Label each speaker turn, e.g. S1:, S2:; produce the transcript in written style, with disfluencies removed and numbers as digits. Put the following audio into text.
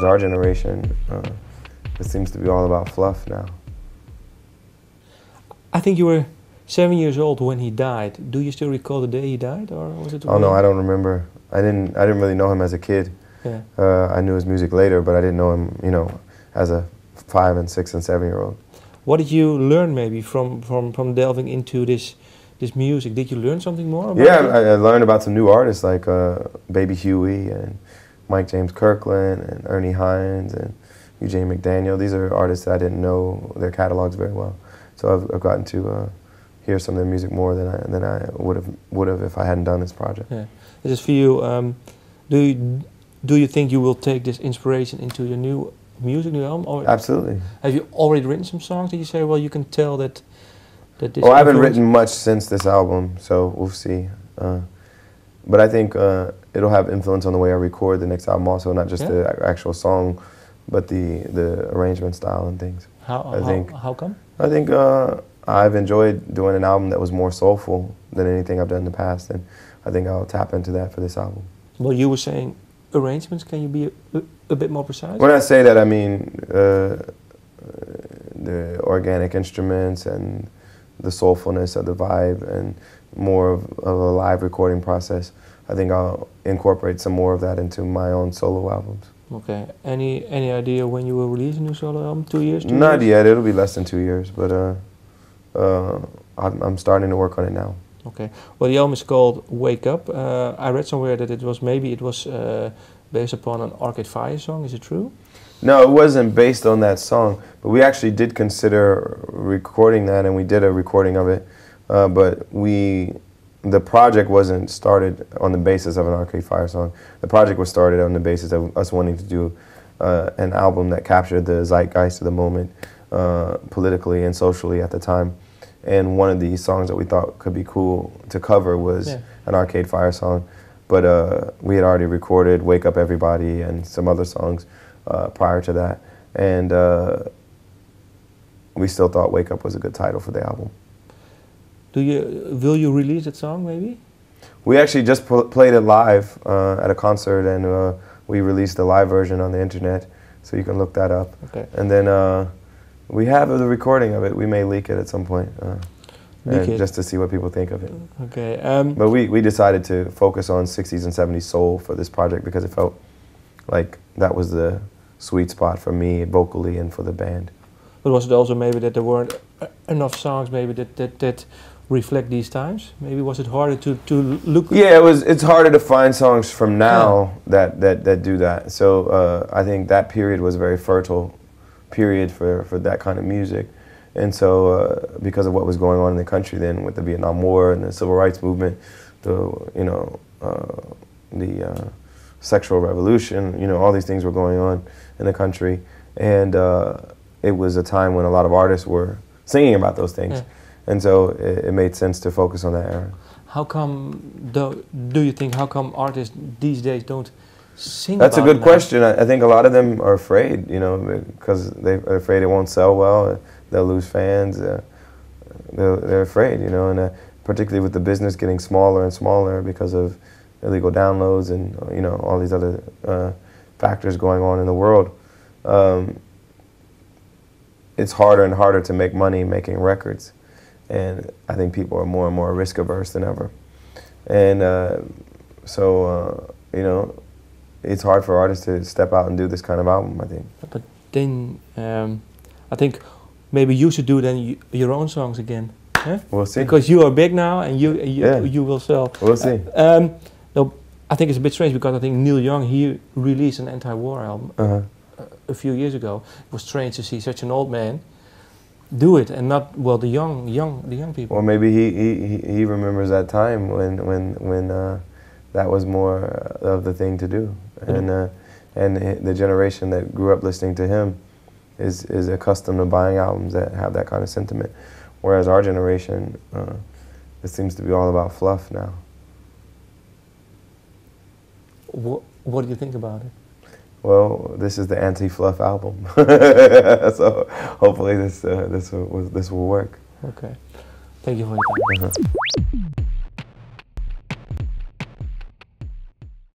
S1: Our generation, it seems to be all about fluff now.
S2: I think you were 7 years old when he died. Do you still recall the day he died, or was it?
S1: Oh no, I don't remember. I didn't really know him as a kid.
S2: Yeah.
S1: I knew his music later, but I didn't know him, you know, as a 5 and 6 and 7 year old.
S2: What did you learn maybe from delving into this music? Did you learn something more about
S1: Yeah,
S2: it?
S1: I learned about some new artists like Baby Huey and Mike James Kirkland and Ernie Hines and Eugene McDaniel. These are artists that I didn't know their catalogs very well. So I've gotten to hear some of their music more than I would have if I hadn't done this project.
S2: Yeah. Is it for you? Do you think you will take this inspiration into your new music, new album? Or
S1: Absolutely.
S2: have you already written some songs that you say, well, you can tell that this?
S1: Well, I haven't written much since this album, so we'll see. But I think it'll have influence on the way I record the next album also, not just the actual song, but the arrangement style and things.
S2: How come?
S1: I think I've enjoyed doing an album that was more soulful than anything I've done in the past, and I think I'll tap into that for this album.
S2: Well, you were saying arrangements. Can you be a bit more precise?
S1: When I say that, I mean the organic instruments and the soulfulness of the vibe and more of a live recording process. I think I'll incorporate some more of that into my own solo albums.
S2: Okay. Any idea when you will release a new solo album? 2 years?
S1: Not yet. It'll be less than 2 years, but I'm starting to work on it now.
S2: Okay. Well, the album is called Wake Up. I read somewhere that it was based upon an Arcade Fire song. Is it true?
S1: No, it wasn't based on that song, but we actually did consider recording that, and we did a recording of it. But the project wasn't started on the basis of an Arcade Fire song. The project was started on the basis of us wanting to do an album that captured the zeitgeist of the moment, politically and socially at the time. And one of the songs that we thought could be cool to cover was an Arcade Fire song. But we had already recorded Wake Up Everybody and some other songs prior to that. And we still thought Wake Up was a good title for the album.
S2: Will you release that song maybe?
S1: We actually just played it live at a concert, and we released the live version on the internet, so you can look that up. Okay. And then we have the recording of it. We may leak it at some point, just to see what people think of it.
S2: Okay.
S1: But we decided to focus on 60s and 70s soul for this project because it felt like that was the sweet spot for me vocally and for the band.
S2: But was it also maybe that there weren't enough songs maybe that reflect these times? Maybe was it harder to look?
S1: Yeah, it's harder to find songs from now that do that. So I think that period was a very fertile period for that kind of music. And so because of what was going on in the country then with the Vietnam War and the Civil Rights Movement, the sexual revolution, all these things were going on in the country. And it was a time when a lot of artists were singing about those things. Yeah. And so it made sense to focus on that era.
S2: How come, do you think, how come artists these days don't sing
S1: That's
S2: about
S1: a good question. I think a lot of them are afraid, because they're afraid it won't sell well, they'll lose fans, they're afraid, and particularly with the business getting smaller and smaller because of illegal downloads and, all these other factors going on in the world. It's harder and harder to make money making records. And I think people are more and more risk averse than ever. And it's hard for artists to step out and do this kind of album, I think.
S2: But then I think maybe you should do then your own songs again. Huh?
S1: We'll see.
S2: Because you are big now and you will sell.
S1: We'll see.
S2: No, I think it's a bit strange because I think Neil Young, he released an anti-war album a few years ago. It was strange to see such an old man do it, and not the young people.
S1: Or maybe he remembers that time when that was more of the thing to do, and the generation that grew up listening to him is accustomed to buying albums that have that kind of sentiment, whereas our generation, it seems to be all about fluff now.
S2: What do you think about it?
S1: Well, this is the anti-fluff album, so hopefully this will work.
S2: Okay, thank you for your time.